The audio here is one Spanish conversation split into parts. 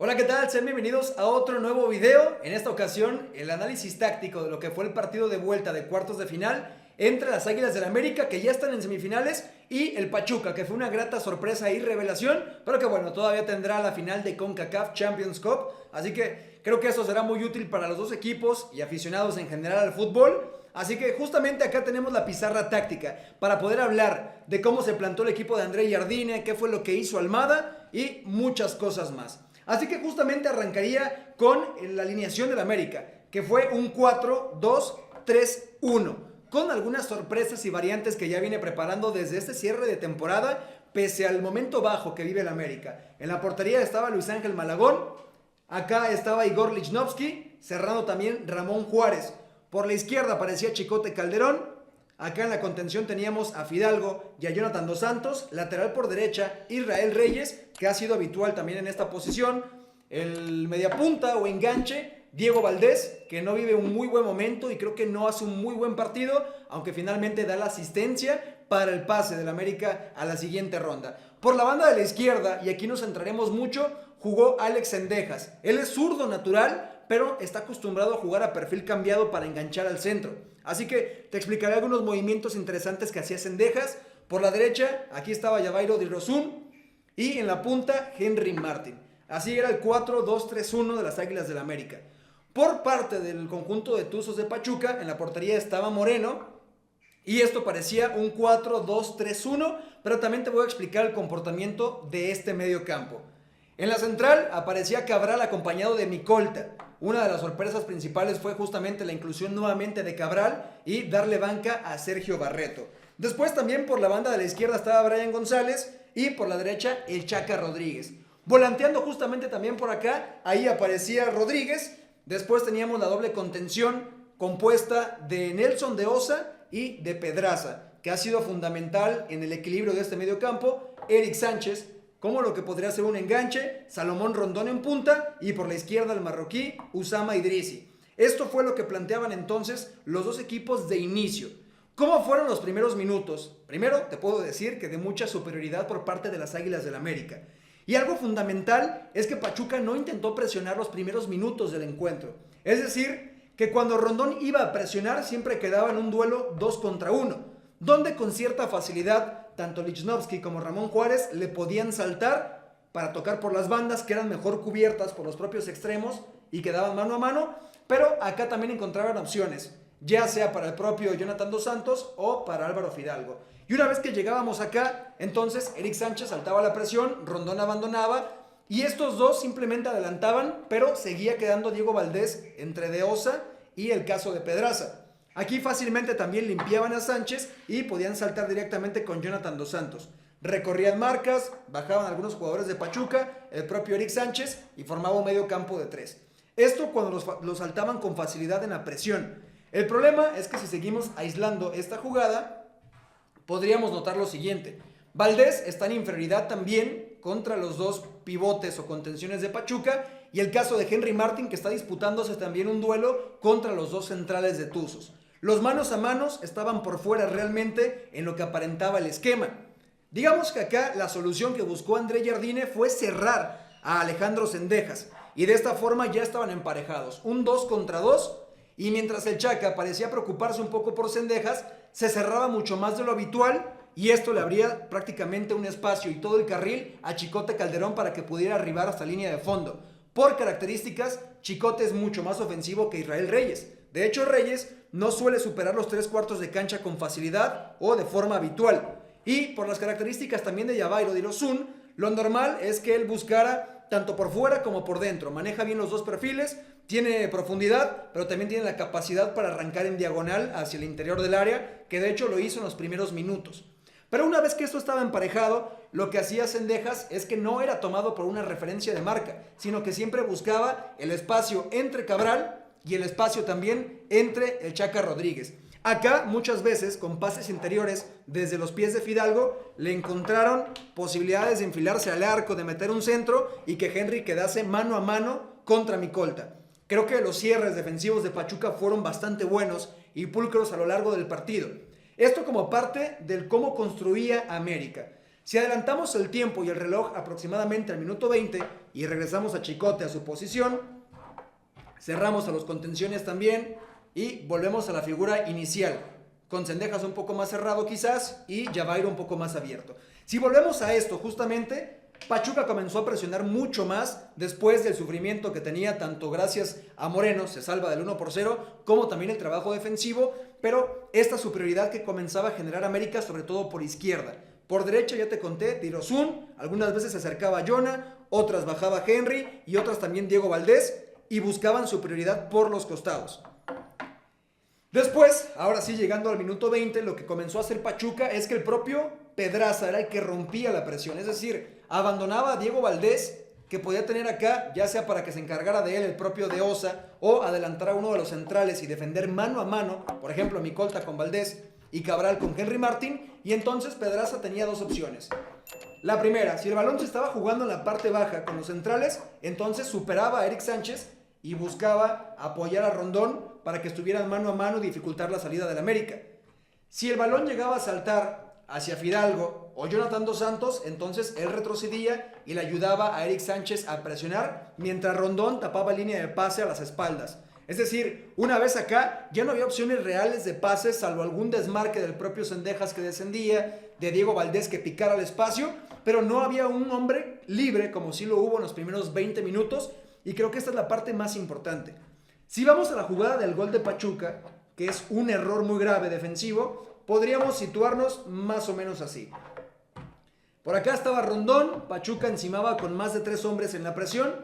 Hola, ¿qué tal? Sean bienvenidos a otro nuevo video. En esta ocasión, el análisis táctico de lo que fue el partido de vuelta de cuartos de final entre las Águilas del América, que ya están en semifinales, y el Pachuca, que fue una grata sorpresa y revelación, pero que bueno, todavía tendrá la final de CONCACAF Champions Cup. Así que creo que eso será muy útil para los dos equipos y aficionados en general al fútbol. Así que justamente acá tenemos la pizarra táctica para poder hablar de cómo se plantó el equipo de André Jardine, qué fue lo que hizo Almada y muchas cosas más. Así que justamente arrancaría con la alineación del América, que fue un 4-2-3-1, con algunas sorpresas y variantes que ya viene preparando desde este cierre de temporada, pese al momento bajo que vive el América. En la portería estaba Luis Ángel Malagón, acá estaba Igor Lichnowsky, cerrando también Ramón Juárez. Por la izquierda aparecía Chicote Calderón. Acá en la contención teníamos a Fidalgo y a Jonathan Dos Santos. Lateral por derecha, Israel Reyes, que ha sido habitual también en esta posición. El mediapunta o enganche, Diego Valdés, que no vive un muy buen momento y creo que no hace un muy buen partido, aunque finalmente da la asistencia para el pase del América a la siguiente ronda. Por la banda de la izquierda, y aquí nos centraremos mucho, jugó Alex Cendejas. Él es zurdo natural, pero está acostumbrado a jugar a perfil cambiado para enganchar al centro. Así que te explicaré algunos movimientos interesantes que hacía Cendejas. Por la derecha, aquí estaba Javairo Di Rosun y en la punta, Henry Martin. Así era el 4-2-3-1 de las Águilas del América. Por parte del conjunto de Tuzos de Pachuca, en la portería estaba Moreno, y esto parecía un 4-2-3-1, pero también te voy a explicar el comportamiento de este medio campo. En la central aparecía Cabral acompañado de Micolta. Una de las sorpresas principales fue justamente la inclusión nuevamente de Cabral y darle banca a Sergio Barreto. Después también por la banda de la izquierda estaba Brian González y por la derecha el Chaca Rodríguez. Volanteando justamente también por acá, ahí aparecía Rodríguez. Después teníamos la doble contención compuesta de Nelson de Osa y de Pedraza, que ha sido fundamental en el equilibrio de este medio campo. Eric Sánchez, como lo que podría ser un enganche, Salomón Rondón en punta y por la izquierda el marroquí Usama Idrissi. Esto fue lo que planteaban entonces los dos equipos de inicio. ¿Cómo fueron los primeros minutos? Primero te puedo decir que de mucha superioridad por parte de las Águilas del América. Y algo fundamental es que Pachuca no intentó presionar los primeros minutos del encuentro. Es decir, que cuando Rondón iba a presionar siempre quedaba en un duelo 2 contra 1, donde con cierta facilidad tanto Lichnowsky como Ramón Juárez le podían saltar para tocar por las bandas que eran mejor cubiertas por los propios extremos y quedaban mano a mano, pero acá también encontraban opciones, ya sea para el propio Jonathan Dos Santos o para Álvaro Fidalgo. Y una vez que llegábamos acá, entonces Eric Sánchez saltaba la presión, Rondón abandonaba y estos dos simplemente adelantaban, pero seguía quedando Diego Valdés entre De Osa y el caso de Pedraza. Aquí fácilmente también limpiaban a Sánchez y podían saltar directamente con Jonathan Dos Santos. Recorrían marcas, bajaban algunos jugadores de Pachuca, el propio Eric Sánchez y formaba un medio campo de 3. Esto cuando los saltaban con facilidad en la presión. El problema es que si seguimos aislando esta jugada, podríamos notar lo siguiente. Valdés está en inferioridad también contra los dos pivotes o contenciones de Pachuca y el caso de Henry Martin, que está disputándose también un duelo contra los dos centrales de Tuzos. Los manos a manos estaban por fuera realmente en lo que aparentaba el esquema. Digamos que acá la solución que buscó André Jardine fue cerrar a Alejandro Cendejas y de esta forma ya estaban emparejados, un 2 contra 2, y mientras el Chaca parecía preocuparse un poco por Cendejas, se cerraba mucho más de lo habitual y esto le abría prácticamente un espacio y todo el carril a Chicote Calderón para que pudiera arribar hasta línea de fondo. Por características, Chicote es mucho más ofensivo que Israel Reyes. De hecho, Reyes no suele superar los 3/4 de cancha con facilidad o de forma habitual. Y por las características también de Javairo Di Rosun, lo normal es que él buscara tanto por fuera como por dentro. Maneja bien los dos perfiles, tiene profundidad, pero también tiene la capacidad para arrancar en diagonal hacia el interior del área, que de hecho lo hizo en los primeros minutos. Pero una vez que esto estaba emparejado, lo que hacía Cendejas es que no era tomado por una referencia de marca, sino que siempre buscaba el espacio entre Cabral y el espacio también entre el Chaca Rodríguez. Acá muchas veces con pases interiores desde los pies de Fidalgo le encontraron posibilidades de enfilarse al arco, de meter un centro y que Henry quedase mano a mano contra Micolta. Creo que los cierres defensivos de Pachuca fueron bastante buenos y pulcros a lo largo del partido. Esto como parte del cómo construía América. Si adelantamos el tiempo y el reloj aproximadamente al minuto 20 y regresamos a Chicote a su posición, cerramos a los contenciones también y volvemos a la figura inicial, con Zendejas un poco más cerrado quizás y Javairo un poco más abierto. Si volvemos a esto justamente, Pachuca comenzó a presionar mucho más después del sufrimiento que tenía, tanto gracias a Moreno, se salva del 1-0, como también el trabajo defensivo, pero esta superioridad que comenzaba a generar América, sobre todo por izquierda. Por derecha ya te conté, Tirosún, algunas veces se acercaba a Jonah, otras bajaba Henry y otras también Diego Valdés y buscaban superioridad por los costados. Después, ahora sí llegando al minuto 20, lo que comenzó a hacer Pachuca es que el propio Pedraza era el que rompía la presión, es decir, abandonaba a Diego Valdés, que podía tener acá, ya sea para que se encargara de él el propio de Osa, o adelantar a uno de los centrales y defender mano a mano, por ejemplo, Micolta con Valdés y Cabral con Henry Martin, y entonces Pedraza tenía dos opciones. La primera, si el balón se estaba jugando en la parte baja con los centrales, entonces superaba a Eric Sánchez y buscaba apoyar a Rondón para que estuvieran mano a mano y dificultar la salida del América. Si el balón llegaba a saltar hacia Fidalgo o Jonathan Dos Santos, entonces él retrocedía y le ayudaba a Eric Sánchez a presionar, mientras Rondón tapaba línea de pase a las espaldas. Es decir, una vez acá ya no había opciones reales de pases, salvo algún desmarque del propio Zendejas que descendía, de Diego Valdés que picara el espacio, pero no había un hombre libre como sí lo hubo en los primeros 20 minutos, y creo que esta es la parte más importante. Si vamos a la jugada del gol de Pachuca, que es un error muy grave defensivo, podríamos situarnos más o menos así. Por acá estaba Rondón, Pachuca encimaba con más de 3 hombres en la presión,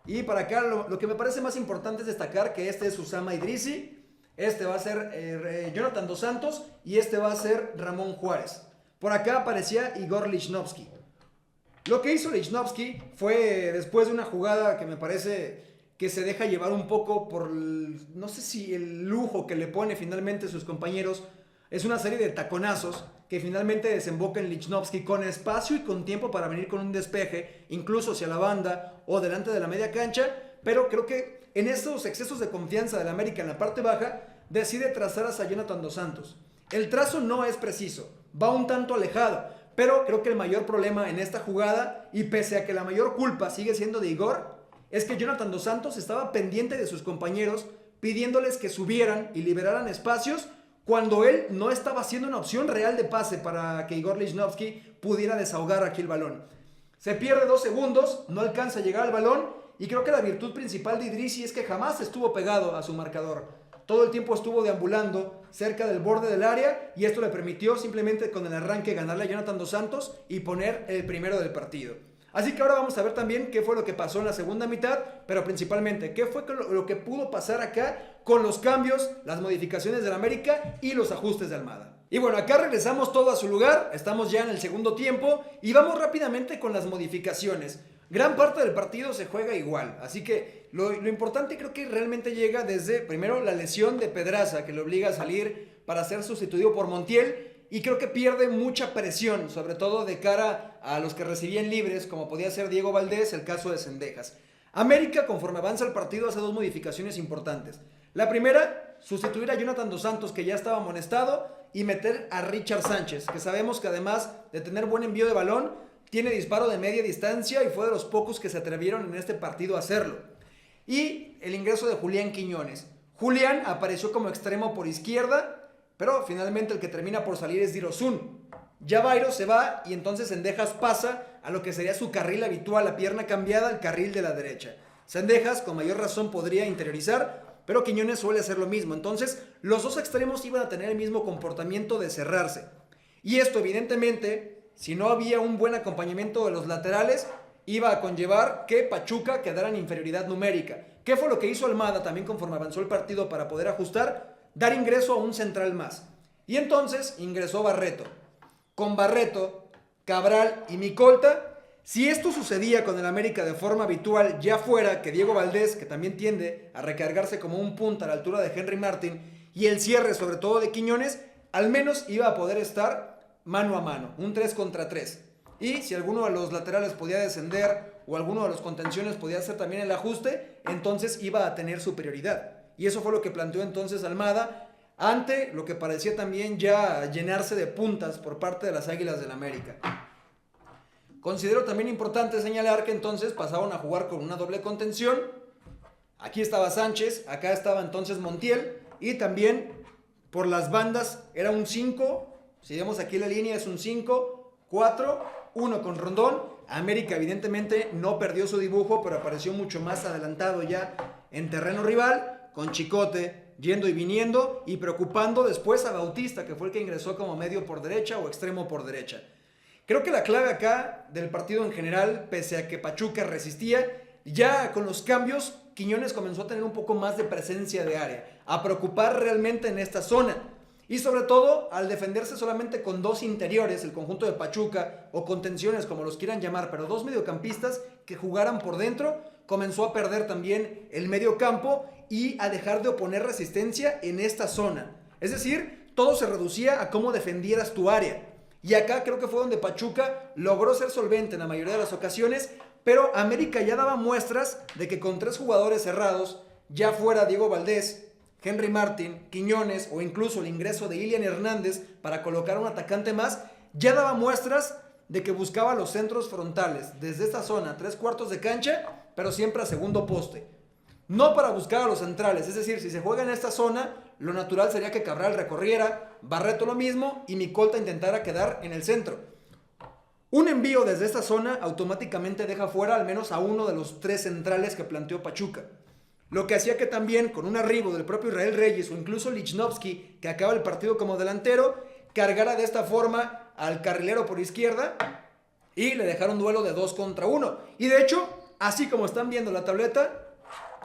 y para acá lo que me parece más importante es destacar que este es Usama Idrisi, este va a ser Jonathan Dos Santos y este va a ser Ramón Juárez. Por acá aparecía Igor Lichnowsky. Lo que hizo Lichnowsky fue, después de una jugada que me parece que se deja llevar un poco por, no sé si el lujo que le pone finalmente sus compañeros, es una serie de taconazos que finalmente desemboca en Lichnowsky con espacio y con tiempo para venir con un despeje, incluso hacia la banda o delante de la media cancha, pero creo que en estos excesos de confianza del América en la parte baja, decide trazar hacia Jonathan Dos Santos. El trazo no es preciso, va un tanto alejado, pero creo que el mayor problema en esta jugada, y pese a que la mayor culpa sigue siendo de Igor, es que Jonathan Dos Santos estaba pendiente de sus compañeros, pidiéndoles que subieran y liberaran espacios, cuando él no estaba haciendo una opción real de pase para que Igor Lichnowsky pudiera desahogar aquí el balón. Se pierde 2 segundos, no alcanza a llegar al balón, y creo que la virtud principal de Idrisi es que jamás estuvo pegado a su marcador. Todo el tiempo estuvo deambulando cerca del borde del área, y esto le permitió simplemente con el arranque ganarle a Jonathan Dos Santos y poner el primero del partido. Así que ahora vamos a ver también qué fue lo que pasó en la segunda mitad, pero principalmente qué fue lo que pudo pasar acá con los cambios, las modificaciones del América y los ajustes de Almada. Y bueno, acá regresamos todo a su lugar, estamos ya en el segundo tiempo y vamos rápidamente con las modificaciones. Gran parte del partido se juega igual, así que lo importante creo que realmente llega desde, primero, la lesión de Pedraza, que le obliga a salir para ser sustituido por Montiel, y creo que pierde mucha presión, sobre todo de cara a los que recibían libres, como podía ser Diego Valdés, el caso de Zendejas. América, conforme avanza el partido, hace 2 modificaciones importantes. La primera, sustituir a Jonathan Dos Santos, que ya estaba amonestado, y meter a Richard Sánchez, que sabemos que además de tener buen envío de balón, tiene disparo de media distancia y fue de los pocos que se atrevieron en este partido a hacerlo. Y el ingreso de Julián Quiñones. Julián apareció como extremo por izquierda, pero finalmente el que termina por salir es Tirosún. Javairo se va y entonces Zendejas pasa a lo que sería su carril habitual, la pierna cambiada al carril de la derecha. Zendejas con mayor razón podría interiorizar, pero Quiñones suele hacer lo mismo. Entonces los dos extremos iban a tener el mismo comportamiento de cerrarse. Y esto evidentemente, si no había un buen acompañamiento de los laterales, iba a conllevar que Pachuca quedara en inferioridad numérica. ¿Qué fue lo que hizo Almada también conforme avanzó el partido para poder ajustar? Dar ingreso a un central más. Y entonces ingresó Barreto. Con Barreto, Cabral y Micolta, si esto sucedía con el América de forma habitual, ya fuera que Diego Valdés, que también tiende a recargarse como un punta a la altura de Henry Martin, y el cierre sobre todo de Quiñones, al menos iba a poder estar mano a mano, un 3 contra 3. Y si alguno de los laterales podía descender o alguno de los contenciones podía hacer también el ajuste, entonces iba a tener superioridad. Y eso fue lo que planteó entonces Almada ante lo que parecía también ya llenarse de puntas por parte de las Águilas del América. Considero también importante señalar que entonces pasaron a jugar con una doble contención. Aquí estaba Sánchez, acá estaba entonces Montiel, y también por las bandas era un 5, si vemos aquí la línea es un 5, 4, 1 con Rondón. América evidentemente no perdió su dibujo, pero apareció mucho más adelantado ya en terreno rival, con Chicote yendo y viniendo y preocupando después a Bautista, que fue el que ingresó como medio por derecha o extremo por derecha. Creo que la clave acá del partido en general, pese a que Pachuca resistía, ya con los cambios, Quiñones comenzó a tener un poco más de presencia de área, a preocupar realmente en esta zona. Y sobre todo, al defenderse solamente con dos interiores, el conjunto de Pachuca, o contenciones como los quieran llamar, pero dos mediocampistas que jugaran por dentro, comenzó a perder también el medio campo y a dejar de oponer resistencia en esta zona. Es decir, todo se reducía a cómo defendieras tu área. Y acá creo que fue donde Pachuca logró ser solvente en la mayoría de las ocasiones, pero América ya daba muestras de que con tres jugadores cerrados, ya fuera Diego Valdés, Henry Martin, Quiñones o incluso el ingreso de Ilian Hernández para colocar un atacante más, ya daba muestras de que buscaba los centros frontales desde esta zona, 3/4 de cancha, pero siempre a segundo poste. No para buscar a los centrales, es decir, si se juega en esta zona, lo natural sería que Cabral recorriera, Barreto lo mismo y Micolta intentara quedar en el centro. Un envío desde esta zona automáticamente deja fuera al menos a uno de los tres centrales que planteó Pachuca. Lo que hacía que también con un arribo del propio Israel Reyes o incluso Lichnowsky, que acaba el partido como delantero, cargara de esta forma al carrilero por izquierda y le dejara un duelo de 2 contra 1. Y de hecho, así como están viendo la tableta,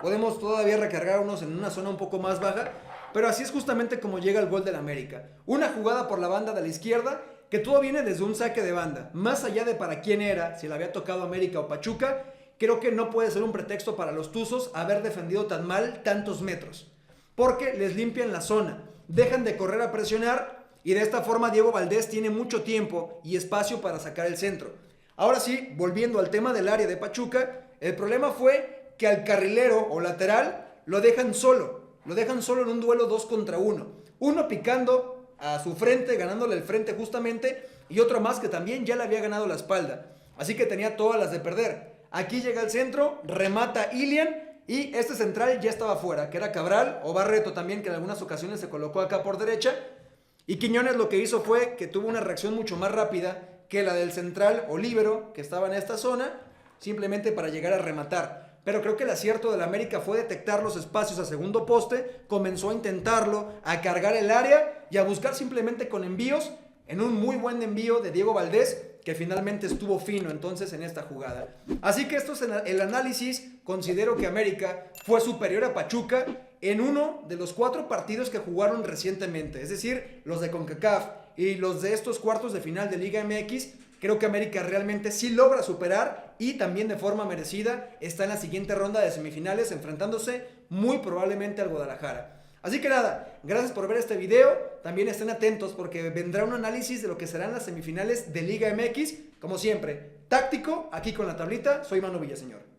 podemos todavía recargar unos en una zona un poco más baja, pero así es justamente como llega el gol del América. Una jugada por la banda de la izquierda, que todo viene desde un saque de banda. Más allá de para quién era, si le había tocado América o Pachuca, creo que no puede ser un pretexto para los Tuzos haber defendido tan mal tantos metros. Porque les limpian la zona, dejan de correr a presionar y de esta forma Diego Valdés tiene mucho tiempo y espacio para sacar el centro. Ahora sí, volviendo al tema del área de Pachuca, el problema fue que al carrilero o lateral lo dejan solo en un duelo 2 contra 1. Uno picando a su frente, ganándole el frente justamente, y otro más que también ya le había ganado la espalda. Así que tenía todas las de perder. Aquí llega el centro, remata Ilian y este central ya estaba fuera, que era Cabral o Barreto también, que en algunas ocasiones se colocó acá por derecha. Y Quiñones lo que hizo fue que tuvo una reacción mucho más rápida que la del central o líbero que estaba en esta zona, simplemente para llegar a rematar. Pero creo que el acierto del América fue detectar los espacios a segundo poste, comenzó a intentarlo, a cargar el área y a buscar simplemente con envíos, en un muy buen envío de Diego Valdés, que finalmente estuvo fino entonces en esta jugada. Así que esto es el análisis. Considero que América fue superior a Pachuca en uno de los 4 partidos que jugaron recientemente, es decir, los de CONCACAF y los de estos cuartos de final de Liga MX. Creo que América realmente sí logra superar y también de forma merecida está en la siguiente ronda de semifinales enfrentándose muy probablemente al Guadalajara. Así que nada, gracias por ver este video, también estén atentos porque vendrá un análisis de lo que serán las semifinales de Liga MX, como siempre, táctico, aquí con la tablita, soy Manu Villaseñor.